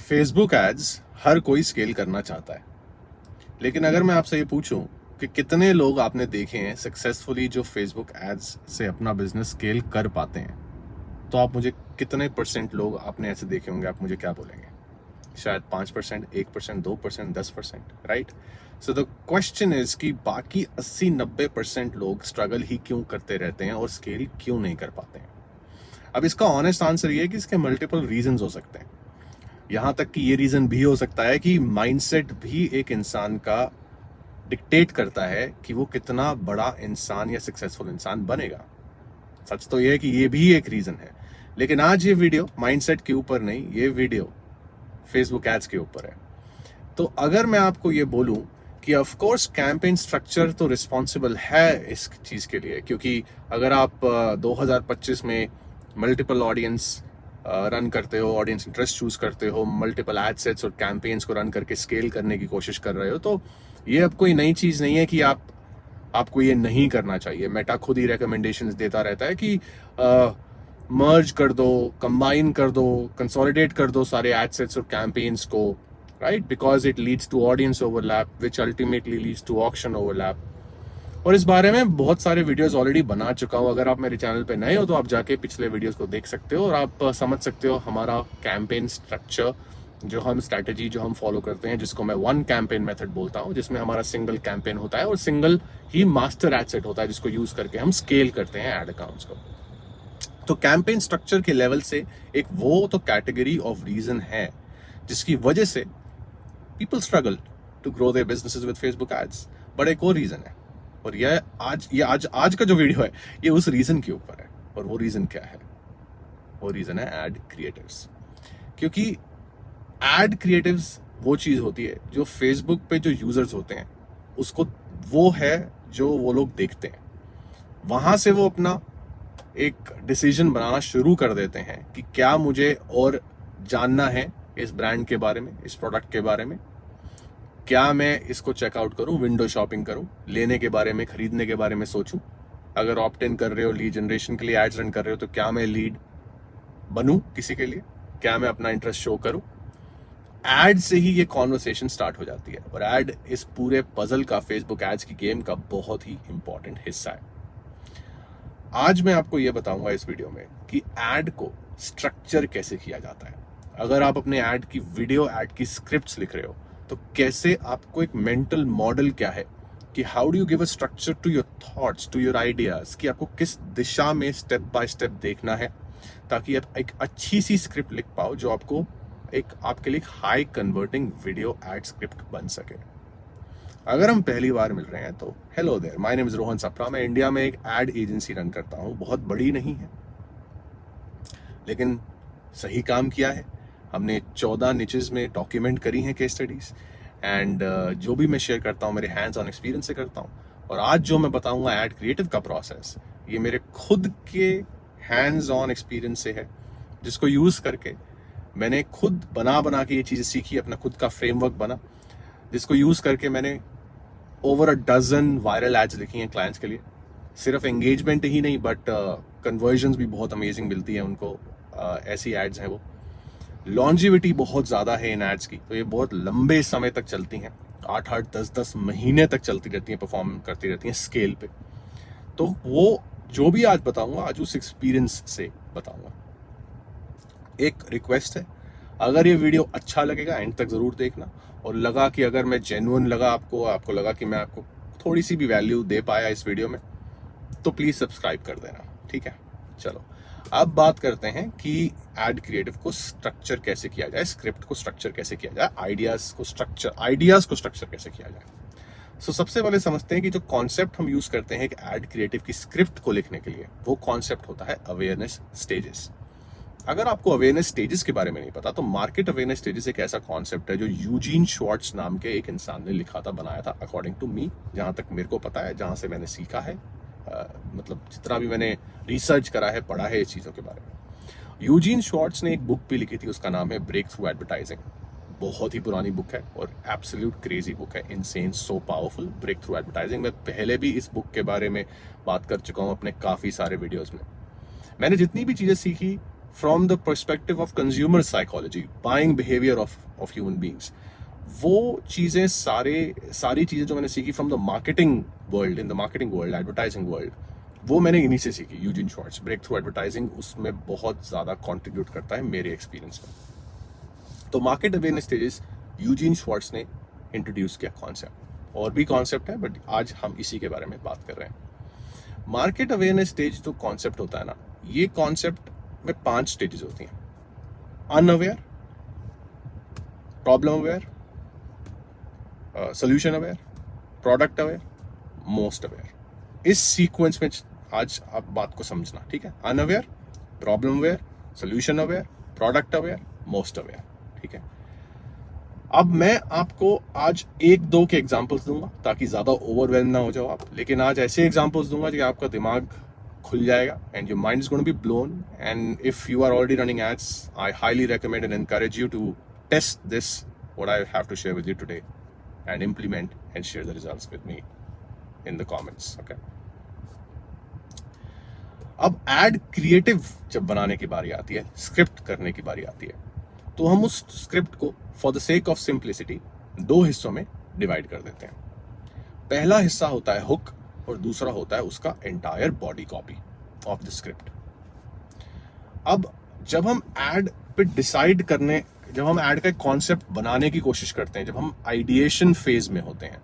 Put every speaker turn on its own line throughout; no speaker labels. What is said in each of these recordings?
Facebook ads हर कोई scale करना चाहता है, लेकिन अगर मैं आपसे ये पूछूं कि कितने लोग आपने देखे हैं सक्सेसफुली जो फेसबुक एड्स से अपना बिजनेस स्केल कर पाते हैं, तो आप मुझे कितने परसेंट लोग आपने ऐसे देखे होंगे, आप मुझे क्या बोलेंगे? शायद 5%, 1%, 2%, 10%, right? So the question is कि बाकी 80-90% लोग स्ट्रगल ही क्यों करते रहते हैं और स्केल क्यों नहीं कर पाते हैं? अब इसका ऑनेस्ट आंसर ये है कि इसके मल्टीपल रीजंस हो सकते हैं। यहां तक कि ये रीजन भी हो सकता है कि माइंडसेट भी एक इंसान का डिक्टेट करता है कि वो कितना बड़ा इंसान या सक्सेसफुल इंसान बनेगा। सच तो ये है कि ये भी एक रीजन है, लेकिन आज ये वीडियो माइंडसेट के ऊपर नहीं, ये वीडियो फेसबुक एड्स के ऊपर है। तो अगर मैं आपको ये बोलूं कि ऑफ कोर्स कैंपेन स्ट्रक्चर तो रिस्पॉन्सिबल है इस चीज के लिए, क्योंकि अगर आप 2025 में मल्टीपल ऑडियंस रन करते हो, ऑडियंस इंटरेस्ट चूज करते हो, मल्टीपल एड सेट्स और कैंपेन्स को रन करके स्केल करने की कोशिश कर रहे हो, तो ये अब कोई नई चीज नहीं है कि आपको ये नहीं करना चाहिए। मेटा खुद ही रिकमेंडेशंस देता रहता है कि मर्ज कर दो, कंबाइन कर दो, कंसोलिडेट कर दो सारे एड सेट्स और कैंपेन्स को, right? Because it leads to audience overlap which ultimately leads to auction overlap. और इस बारे में बहुत सारे वीडियोस ऑलरेडी बना चुका हूं। अगर आप मेरे चैनल पे नए हो तो आप जाके पिछले वीडियोस को देख सकते हो और आप समझ सकते हो हमारा कैंपेन स्ट्रक्चर, जो हम स्ट्रैटेजी जो हम फॉलो करते हैं, जिसको मैं वन कैंपेन मेथड बोलता हूं, जिसमें हमारा सिंगल कैंपेन होता है और सिंगल ही मास्टर एड सेट होता है, जिसको यूज करके हम स्केल करते हैं एड अकाउंट्स को। तो कैंपेन स्ट्रक्चर के लेवल से एक वो तो कैटेगरी ऑफ रीजन है जिसकी वजह से people struggle to grow their businesses with Facebook ads. But एक और रीजन है, और यह आज का जो वीडियो है ये उस रीजन के ऊपर है। और वो रीजन क्या है? वो रीजन है एड क्रिएटिव्स। क्योंकि एड क्रिएटिव्स वो चीज होती है जो फेसबुक पे जो यूजर्स होते हैं उसको, वो है जो वो लोग देखते हैं, वहां से वो अपना एक डिसीजन बनाना शुरू कर देते हैं कि क्या मुझे और जानना है इस ब्रांड के बारे में, इस प्रोडक्ट के बारे में, क्या मैं इसको चेकआउट करूं, विंडो शॉपिंग करूं, लेने के बारे में, खरीदने के बारे में सोचूं। अगर ऑप्ट इन कर रहे हो, लीड जनरेशन के लिए एड्स रन कर रहे हो, तो क्या मैं लीड बनूं किसी के लिए, क्या मैं अपना इंटरेस्ट शो करूं? एड से ही ये कॉन्वर्सेशन स्टार्ट हो जाती है, और एड इस पूरे पजल का, फेसबुक एड्स की गेम का बहुत ही इंपॉर्टेंट हिस्सा है। आज मैं आपको ये बताऊंगा इस वीडियो में कि एड को स्ट्रक्चर कैसे किया जाता है। अगर आप अपने एड की वीडियो, एड की स्क्रिप्ट्स लिख रहे हो, तो कैसे आपको एक मेंटल मॉडल क्या है कि how do you give a structure to your thoughts, to your ideas, कि आपको किस दिशा में स्टेप बाय स्टेप देखना है ताकि आप एक अच्छी सी स्क्रिप्ट लिख पाओ जो आपको एक आपके लिए high converting video add script बन सके। अगर हम पहली बार मिल रहे हैं तो hello there, my name is Rohan Sapra. मैं इंडिया में एक एड एजेंसी रन करता हूं, बहुत बड़ी नहीं है लेकिन सही काम किया है। हमने 14 निचेस में डॉक्यूमेंट करी हैं केस स्टडीज, एंड जो भी मैं शेयर करता हूँ मेरे हैंड्स ऑन एक्सपीरियंस से करता हूँ। और आज जो मैं बताऊंगा एड क्रिएटिव का प्रोसेस, ये मेरे खुद के हैंड्स ऑन एक्सपीरियंस से है, जिसको यूज करके मैंने खुद बना के ये चीजें सीखी, अपना खुद का फ्रेमवर्क बना, जिसको यूज करके मैंने over a dozen viral ads लिखी हैं क्लाइंट्स के लिए। सिर्फ एंगेजमेंट ही नहीं बट कन्वर्जन्स भी बहुत अमेजिंग मिलती है उनको। ऐसी एड्स हैं वो, लॉन्जिविटी बहुत ज्यादा है इन एड्स की, तो ये बहुत लंबे समय तक चलती हैं, 8-8, 10-10 महीने तक चलती रहती हैं, परफॉर्म करती रहती हैं स्केल पे। तो वो जो भी आज बताऊंगा, आज उस एक्सपीरियंस से बताऊंगा। एक रिक्वेस्ट है, अगर ये वीडियो अच्छा लगेगा एंड तक जरूर देखना, और लगा कि अगर मैं जेन्युइन लगा आपको लगा कि मैं आपको थोड़ी सी भी वैल्यू दे पाया इस वीडियो में, तो प्लीज सब्सक्राइब कर देना, ठीक है? चलो अब बात करते हैं कि एड क्रिएटिव को स्ट्रक्चर कैसे किया जाए, स्क्रिप्ट को स्ट्रक्चर कैसे किया जाए, आइडियाज को स्ट्रक्चर कैसे किया जाए। सो सबसे पहले समझते हैं कि जो कॉन्सेप्ट हम यूज करते हैं एड क्रिएटिव की स्क्रिप्ट को लिखने के लिए, वो कॉन्सेप्ट होता है अवेयरनेस स्टेजेस। अगर आपको अवेयरनेस स्टेजेस के बारे में नहीं पता, तो मार्केट अवेयरनेस स्टेजेस एक ऐसा कॉन्सेप्ट है जो यूजीन श्वार्ट्ज नाम के एक इंसान ने लिखा था, बनाया था, अकॉर्डिंग टू मी, जहां तक मेरे को पता है, जहां से मैंने सीखा है, मतलब जितना भी मैंने रिसर्च करा है, पढ़ा है इस चीजों के बारे में। यूजीन श्वार्ट्ज ने एक बुक भी लिखी थी, उसका नाम है ब्रेक थ्रू एडवर्टाइजिंग। बहुत ही पुरानी बुक है और एब्सोल्यूट क्रेजी बुक है, insane, so powerful, breakthrough advertising. मैं पहले भी इस बुक के बारे में बात कर चुका हूं अपने काफी सारे वीडियोस में। मैंने जितनी भी चीजें सीखी from the perspective of consumer psychology, buying behaviour of human beings. वो चीजें सारी चीजें जो मैंने सीखी from the marketing world, in the marketing world, advertising world, वो मैंने इन्हीं से सीखी। Eugene Schwartz, breakthrough advertising, उसमें बहुत ज्यादा कंट्रीब्यूट करता है मेरे एक्सपीरियंस में। तो market awareness stages Eugene shorts ने इंट्रोड्यूस किया कॉन्सेप्ट। और भी कॉन्सेप्ट है बट आज हम इसी के बारे में बात कर रहे हैं। मार्केट अवेयरनेस स्टेज जो कॉन्सेप्ट होता है ना, ये कॉन्सेप्ट में 5 स्टेजेस होती हैं। Unaware, problem aware, solution aware, product aware, most aware. इस सीक्वेंस में आज आप बात को समझना, ठीक है। Unaware, problem aware, solution aware, product aware, most aware, ठीक है। अब मैं आपको आज 1-2 के एग्जांपल्स दूंगा ताकि ज्यादा ओवरवेल्म ना हो जाओ आप, लेकिन आज ऐसे एग्जांपल्स दूंगा कि आपका दिमाग खुल जाएगा and your mind is going to be blown. And if you are already running ads, I highly recommend and encourage you to test this what I have to share with you today and implement and share the results with me in the comments, okay? अब add creative जब बनाने की बारी आती है, script करने की बारी आती है, तो हम उस स्क्रिप्ट को for the sake of simplicity 2 हिस्सों में डिवाइड कर देते हैं। पहला हिस्सा होता है हुक और दूसरा होता है उसका entire body copy of the script. अब जब हम एड पे डिसाइड करने, जब हम ऐड का कॉन्सेप्ट बनाने की कोशिश करते हैं, जब हम आइडिएशन फेज में होते हैं,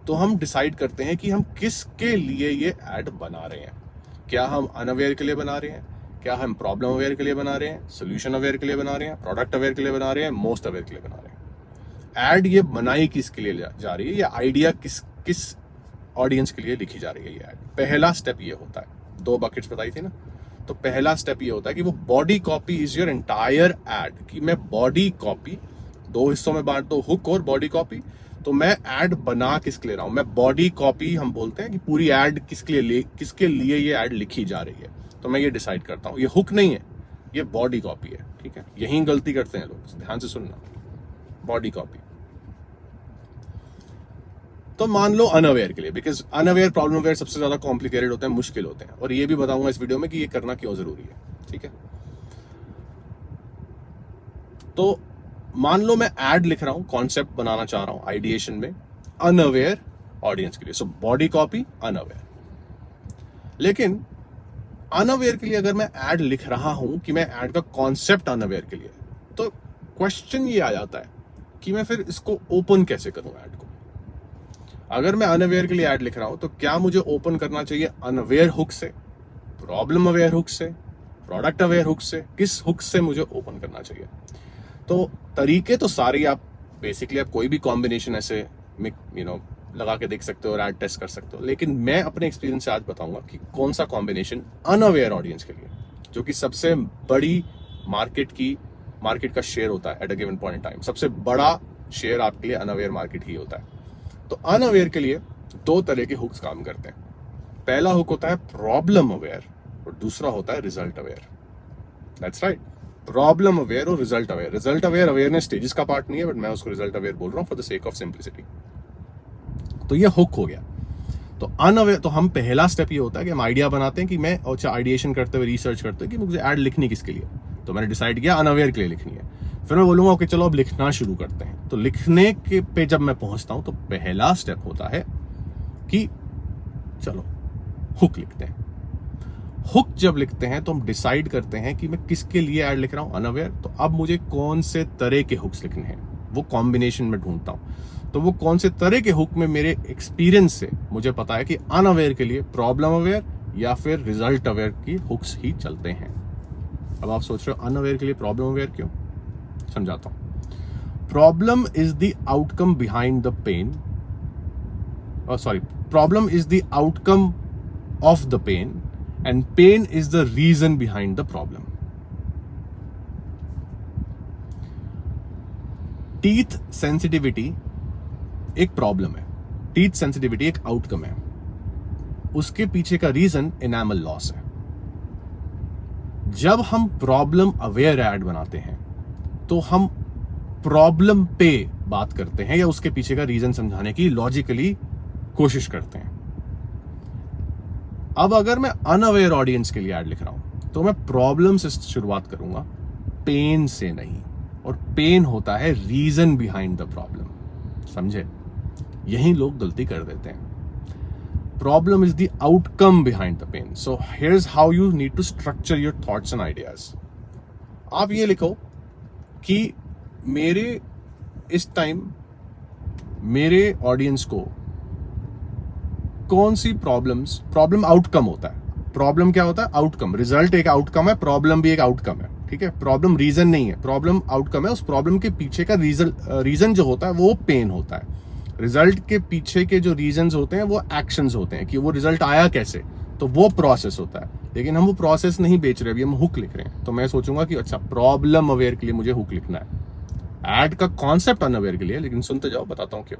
तो हम डिसाइड करते हैं कि हम किसके लिए ये ऐड बना रहे हैं। क्या हम अनअवेयर के लिए बना रहे हैं, क्या हम प्रॉब्लम अवेयर के लिए बना रहे हैं, सोल्यूशन अवेयर के लिए बना रहे हैं, प्रोडक्ट अवेयर के लिए बना रहे हैं, मोस्ट अवेयर के लिए बना रहे हैं। ऐड ये बनाई किसके लिए जा रही है, या आइडिया किस ऑडियंस के लिए लिखी जा रही है ये ऐड। पहला स्टेप ये होता है, 2 बकेट्स बताई थी ना, तो पहला स्टेप ये होता है कि वो body copy is your entire ad, कि मैं बॉडी कॉपी 2 हिस्सों में बांट दो, हुक और बॉडी कॉपी। तो मैं ऐड बना किसके ले रहा हूं, मैं बॉडी कॉपी, हम बोलते हैं कि पूरी ऐड किसके लिए ये ऐड लिखी जा रही है, तो मैं ये डिसाइड करता हूं। ये हुक नहीं है, ये बॉडी कॉपी है, ठीक है। यही गलती करते हैं लोग, ध्यान से सुनना, बॉडी कॉपी। तो मान लो अनअवेयर के लिए, बिकॉज अनअवेयर, प्रॉब्लम अवेयर सबसे ज्यादा कॉम्प्लिकेटेड होते हैं, मुश्किल होते हैं, और ये भी बताऊंगा इस वीडियो में कि ये करना क्यों जरूरी है, ठीक है। तो मान लो मैं ऐड लिख रहा हूं, कॉन्सेप्ट बनाना चाह रहा हूं आइडिएशन में, अनअवेयर ऑडियंस के लिए, सो बॉडी कॉपी अनअवेयर। लेकिन अनअवेयर के लिए अगर मैं ऐड लिख रहा हूं कि मैं ऐड का कॉन्सेप्ट अनअवेयर के लिए, तो क्वेश्चन ये आ जाता है कि मैं फिर इसको ओपन कैसे करूं ऐड को। अगर मैं अनअवेयर के लिए ऐड लिख रहा हूं, तो क्या मुझे ओपन करना चाहिए अनअवेयर हुक से, प्रॉब्लम अवेयर हुक से, प्रोडक्ट अवेयर हुक से, किस हुक से मुझे ओपन करना चाहिए। तो तरीके तो सारे, आप बेसिकली आप कोई भी कॉम्बिनेशन ऐसे लगा के देख सकते हो और ऐड टेस्ट कर सकते हो, लेकिन मैं अपने एक्सपीरियंस से आज बताऊंगा कि कौन सा कॉम्बिनेशन अनअवेयर ऑडियंस के लिए, जो कि सबसे बड़ी मार्केट का शेयर होता है at a given point in time, सबसे बड़ा शेयर आपके लिए अनअवेयर मार्केट ही होता है। तो अनअवेयर के लिए 2 तरह के हुक्स काम करते हैं। पहला हुक होता है प्रॉब्लम अवेयर और दूसरा होता है result aware. That's right, problem aware और result aware. Result aware awareness stages का पार्ट नहीं है, बट मैं उसको रिजल्ट अवेयर बोल रहा हूं for the sake of simplicity. तो ये हुक हो गया। तो अनअवेयर, तो हम पहला स्टेप ये होता है कि हम आइडिया बनाते हैं कि मैं, अच्छा आइडिएशन करते हुए रिसर्च करते हैं कि मुझे ऐड लिखनी किसके लिए, तो मैंने डिसाइड किया अनअवेयर के लिए लिखनी है। फिर मैं बोलूंगा ओके चलो अब लिखना शुरू करते हैं। तो लिखने के पे जब मैं पहुंचता हूं, तो पहला स्टेप होता है कि चलो हुक लिखते हैं। हुक जब लिखते हैं तो हम डिसाइड करते हैं कि मैं किसके लिए ऐड लिख रहा हूं, अनअवेयर। तो अब मुझे कौन से तरह के हुक्स लिखने हैं, वो कॉम्बिनेशन में ढूंढता हूं। तो वो कौन से तरह के हुक में मेरे एक्सपीरियंस से मुझे पता है कि अनअवेयर के लिए प्रॉब्लम अवेयर या फिर रिजल्ट अवेयर की हुक्स ही चलते हैं। अब आप सोच रहे हो अनअवेयर के लिए प्रॉब्लम अवेयर क्यों, समझाता हूं। Problem is the outcome behind the pain, problem is the outcome of the pain and pain is the reason behind the problem. Teeth sensitivity एक प्रॉब्लम है, टीथ सेंसिटिविटी एक आउटकम है, उसके पीछे का रीजन एनामल लॉस है। जब हम प्रॉब्लम अवेयर ऐड बनाते हैं तो हम प्रॉब्लम पे बात करते हैं या उसके पीछे का रीजन समझाने की लॉजिकली कोशिश करते हैं। अब अगर मैं अनअवेयर ऑडियंस के लिए ऐड लिख रहा हूं तो मैं प्रॉब्लम से शुरुआत करूंगा, पेन से नहीं। और पेन होता है रीजन बिहाइंड द प्रॉब्लम, समझे? यही लोग गलती कर देते हैं। Problem is the outcome behind the pain. So here is how you need to structure your thoughts and ideas. आप ये लिखो कि मेरे इस टाइम मेरे ऑडियंस को कौन सी प्रॉब्लम आउटकम होता है। प्रॉब्लम क्या होता है? आउटकम। रिजल्ट एक आउटकम है, प्रॉब्लम भी एक आउटकम है, ठीक है? प्रॉब्लम रीजन नहीं है, प्रॉब्लम आउटकम है। उस प्रॉब्लम के पीछे का रीजन जो होता है वो पेन होता है। रिजल्ट के पीछे के जो रीजंस होते हैं वो एक्शंस होते हैं कि वो रिजल्ट आया कैसे, तो वो प्रोसेस होता है। लेकिन हम वो प्रोसेस नहीं बेच रहे, अभी हम हुक लिख रहे हैं। तो मैं सोचूंगा कि अच्छा, प्रॉब्लम अवेयर के लिए मुझे हुक लिखना है। एड का कॉन्सेप्ट अनअवेयर के लिए, लेकिन सुनते जाओ, बताता हूं क्यों।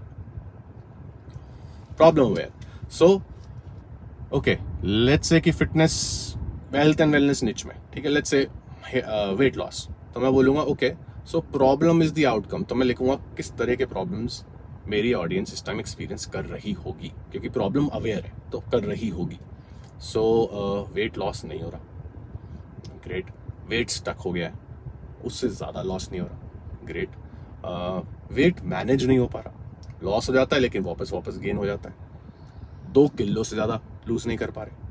Problem aware. So okay, let's say कि फिटनेस, हेल्थ एंड वेलनेस निच में, ठीक है, लेट्स से वेट लॉस, तो मैं बोलूंगा okay, so problem is the outcome. तो मैं लिखूंगा किस तरह के प्रॉब्लम्स मेरी ऑडियंस इस टाइम एक्सपीरियंस कर रही होगी, क्योंकि प्रॉब्लम अवेयर है तो कर रही होगी। सो वेट लॉस नहीं हो रहा, ग्रेट। वेट स्टक हो गया है, उससे ज्यादा लॉस नहीं हो रहा, ग्रेट। वेट मैनेज नहीं हो पा रहा, लॉस हो जाता है लेकिन वापस गेन हो जाता है। 2 किलो से ज्यादा लूज नहीं कर पा रहे।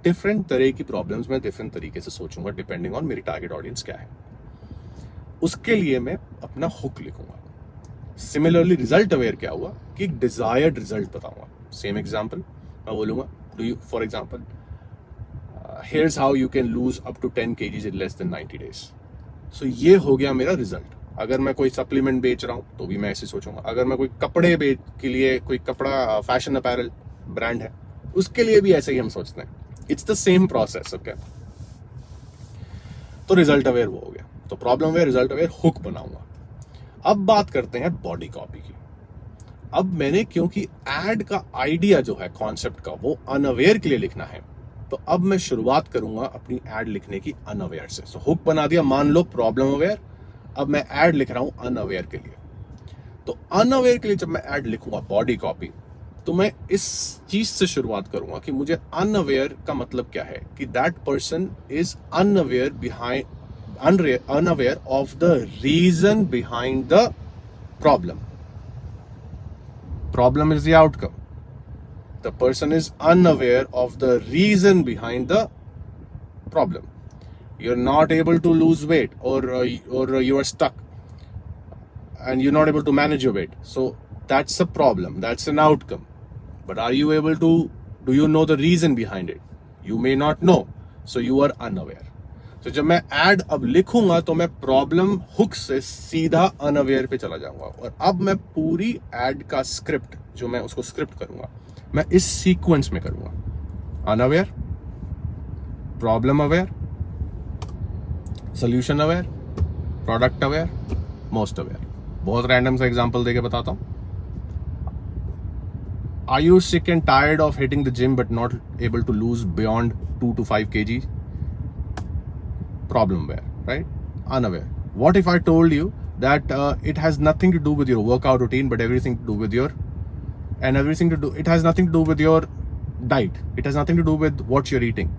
डिफरेंट तरह की प्रॉब्लम्स मैं डिफरेंट तरीके से सोचूंगा, डिपेंडिंग ऑन मेरी टारगेट ऑडियंस क्या है। उसके लिए मैं अपना हुक लिखूंगा। सिमिलरली रिजल्ट अवेयर क्या हुआ कि डिजायर्ड रिजल्ट बताऊंगा। सेम एग्जांपल मैं बोलूंगा, do you, for example, here's how you can lose up to 10 kgs in less than 90 days। So ये हो गया मेरा रिजल्ट। अगर मैं कोई सप्लीमेंट बेच रहा हूं तो भी मैं ऐसे सोचूंगा। अगर मैं कोई कपड़े के लिए, कोई कपड़ा फैशन अपैरल ब्रांड है, उसके लिए भी ऐसे ही हम सोचते हैं। It's the same process, okay. तो रिजल्ट अवेयर वो हो गया। तो problem aware, result aware, hook बनाऊंगा। अब बात करते हैं बॉडी कॉपी की। अब मैंने, क्योंकि एड का आइडिया जो है कॉन्सेप्ट का वो अनअवेयर के लिए लिखना है, तो अब मैं शुरुआत करूंगा अपनी एड लिखने की अनअवेयर से। सो हुक बना दिया, मान लो प्रॉब्लम अवेयर, अब मैं एड लिख रहा हूं अनअवेयर के लिए। तो अनअवेयर के लिए जब मैं एड लिखूंगा बॉडी कॉपी, तो मैं इस चीज से शुरुआत करूंगा कि मुझे अनअवेयर का मतलब क्या है, कि that person is unaware behind, unaware of the reason behind the problem. Problem is the outcome. The person is unaware of the reason behind the problem. You're not able to lose weight, or you are stuck and you're not able to manage your weight. So that's a problem. That's an outcome. But are you able to, do you know the reason behind it? You may not know. So you are unaware. तो जब मैं add अब लिखूंगा तो मैं problem hook से सीधा unaware पे चला जाऊंगा। और अब मैं पूरी एड का स्क्रिप्ट, जो मैं उसको स्क्रिप्ट करूंगा, मैं इस सीक्वेंस में करूंगा। Unaware, problem aware, solution aware, product aware, most aware. बहुत रैंडम सा एग्जांपल देके बताता हूं। Are you sick and tired of hitting the gym but not able to lose beyond 2 to 5 kg? Problem aware, right? Unaware. What if I told you that it has nothing to do with your workout routine, but everything to do with your, it has nothing to do with your diet. It has nothing to do with what you're eating.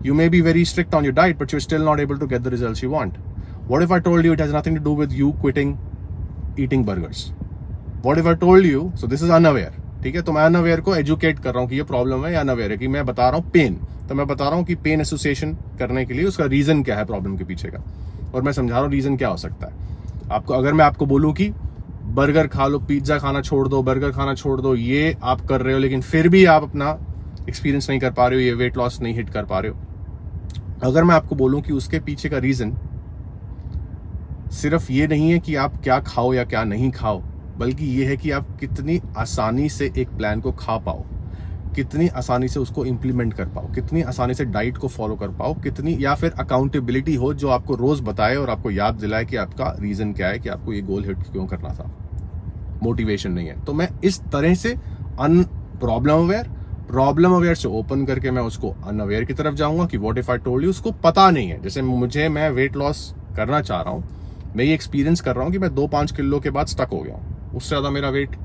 You may be very strict on your diet, but you're still not able to get the results you want. What if I told you it has nothing to do with you quitting eating burgers? What if I told you, so this is unaware, ठीक है? तो मैं unaware को educate कर रहा हूँ कि ये प्रॉब्लम है या अनअवेयर है, कि मैं बता रहा हूँ पेन, तो मैं बता रहा हूँ कि पेन एसोसिएशन करने के लिए उसका रीजन क्या है प्रॉब्लम के पीछे का, और मैं समझा रहा हूँ रीजन क्या हो सकता है आपको। अगर मैं आपको बोलूँ कि बर्गर खा लो, पिज्जा खाना छोड़ दो, बर्गर खाना छोड़ दो, ये आप कर रहे हो, लेकिन फिर भी आप अपना एक्सपीरियंस नहीं कर पा रहे हो, ये वेट लॉस नहीं हिट कर पा रहे हो। अगर मैं आपको बोलूँ कि उसके पीछे का रीजन सिर्फ ये नहीं है कि आप क्या खाओ या क्या नहीं खाओ, बल्कि ये है कि आप कितनी आसानी से एक प्लान को खा पाओ, कितनी आसानी से उसको इम्प्लीमेंट कर पाओ, कितनी आसानी से डाइट को फॉलो कर पाओ, कितनी, या फिर अकाउंटेबिलिटी हो जो आपको रोज बताए और आपको याद दिलाए कि आपका रीजन क्या है, कि आपको ये गोल हिट क्यों करना था। मोटिवेशन नहीं है। तो मैं इस तरह से प्रॉब्लम अवेयर से ओपन करके मैं उसको अनअवेयर की तरफ जाऊंगा कि what if I told you, उसको पता नहीं है। जैसे मैं वेट लॉस करना चाह रहा हूँ, मैं ये एक्सपीरियंस कर रहा हूँ कि मैं 2-5 किलो के बाद स्टक हो गया हूँ, उससे ज्यादा मेरा वेट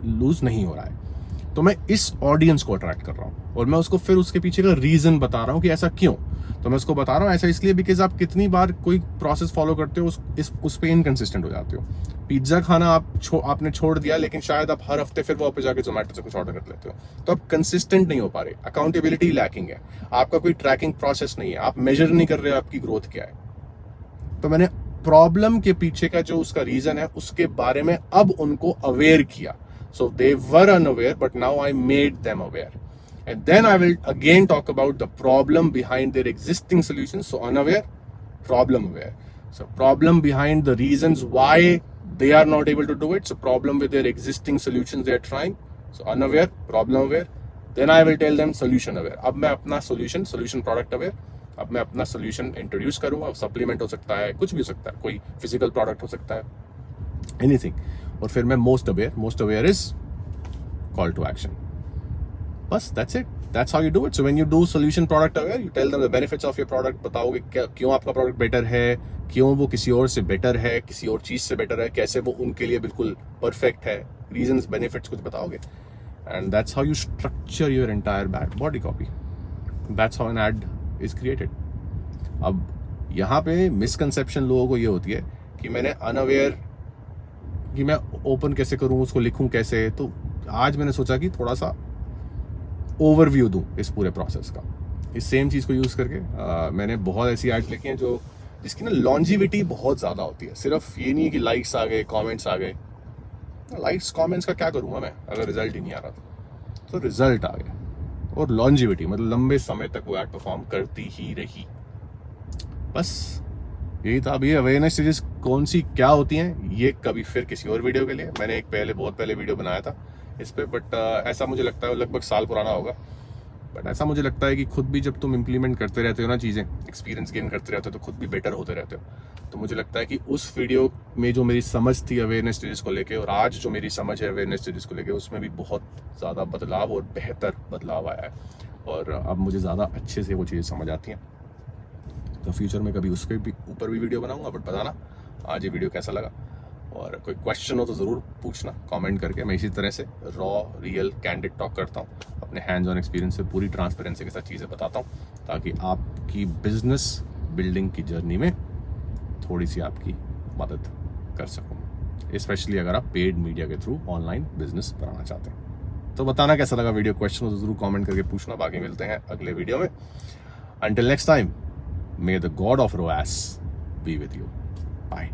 लूज नहीं हो रहा है। तो मैं इस ऑडियंस को अट्रैक्ट कर रहा हूँ और मैं उसको फिर उसके पीछे का रीजन बता रहा हूँ कि ऐसा क्यों। तो मैं उसको बता रहा हूँ ऐसा इसलिए बिकॉज आप कितनी बार कोई प्रोसेस फॉलो करते हो उस पे इनकंसिस्टेंट हो जाते हो। पिज्जा खाना आपने छोड़ दिया, लेकिन शायद आप हर हफ्ते फिर वापस जाके जोमेटो से कुछ ऑर्डर कर लेते हो, तो आप कंसिस्टेंट नहीं हो पा रहे। अकाउंटेबिलिटी लैकिंग है, आपका कोई ट्रैकिंग प्रोसेस नहीं है, आप मेजर नहीं कर रहे हो आपकी ग्रोथ क्या है। तो मैंने प्रॉब्लम के पीछे का जो उसका रीजन है उसके बारे में अब उनको अवेयर किया। So they were unaware, but now I made them aware, and then I will again talk about the problem behind their existing solutions. So unaware, problem aware. So problem behind the reasons why they are not able to do it. So problem with their existing solutions they are trying. So unaware, problem aware. Then I will tell them solution aware. अब मैं अपना solution product aware, अब मैं अपना solution introduce करूँगा। supplement हो सकता है, कुछ भी हो सकता है, कोई physical product हो सकता है, anything. और फिर मैं most aware is call to action. बस that's it. That's how you do it. So when you do solution product aware, you tell them the benefits of your product. बताओगे क्यों आपका प्रोडक्ट बेटर है, क्यों वो किसी और से बेटर है, किसी और चीज से बेटर है, कैसे वो उनके लिए बिल्कुल परफेक्ट है, रीजंस बेनिफिट्स कुछ बताओगे। And that's how you structure your entire body copy. That's how an ad is created. अब यहाँ पे मिसकंसेप्शन लोगों को ये होती है कि मैंने अनअवेयर कि मैं ओपन कैसे करूँ, उसको लिखूँ कैसे। तो आज मैंने सोचा कि थोड़ा सा ओवरव्यू दूं इस पूरे प्रोसेस का। इस सेम चीज़ को यूज़ करके मैंने बहुत ऐसी एड्स लिखी हैं जिसकी ना लॉन्जिविटी बहुत ज़्यादा होती है। सिर्फ ये नहीं कि लाइक्स आ गए, कमेंट्स आ गए। लाइक्स कमेंट्स का क्या करूँगा मैं अगर रिजल्ट ही नहीं आ रहा तो रिजल्ट आ गया। और लॉन्जिविटी मतलब लंबे समय तक वो एड परफॉर्म करती ही रही। बस यही था। अब ये अवेयरनेस स्टेजेस कौन सी क्या होती हैं ये कभी फिर किसी और वीडियो के लिए। मैंने एक बहुत पहले वीडियो बनाया था इस पे, बट ऐसा मुझे लगता है लगभग साल पुराना होगा। बट ऐसा मुझे लगता है कि खुद भी जब तुम इम्प्लीमेंट करते रहते हो ना चीज़ें, एक्सपीरियंस गेन करते रहते हो, तो खुद भी बेटर होते रहते हो। तो मुझे लगता है कि उस वीडियो में जो मेरी समझ थी अवेयरनेस स्टेजेस को लेके और आज जो मेरी समझ है अवेयरनेस स्टेजेस को लेके, उसमें भी बहुत ज़्यादा बदलाव और बेहतर बदलाव आया है। और अब मुझे ज़्यादा अच्छे से वो चीज़ें समझ आती हैं। तो फ्यूचर में कभी उसके भी ऊपर भी वीडियो बनाऊंगा। बट बताना आज ये वीडियो कैसा लगा, और कोई क्वेश्चन हो तो ज़रूर पूछना कमेंट करके। मैं इसी तरह से रॉ रियल कैंडिड टॉक करता हूँ, अपने हैंड्स ऑन एक्सपीरियंस से पूरी ट्रांसपेरेंसी के साथ चीज़ें बताता हूँ, ताकि आपकी बिजनेस बिल्डिंग की जर्नी में थोड़ी सी आपकी मदद कर सकूँ, स्पेशली अगर आप पेड मीडिया के थ्रू ऑनलाइन बिजनेस बनाना चाहते हैं। तो बताना कैसा लगा वीडियो, क्वेश्चन हो तो ज़रूर कॉमेंट करके पूछना। बाकी मिलते हैं अगले वीडियो में। Until next time, may the god of ROAS be with you. Bye.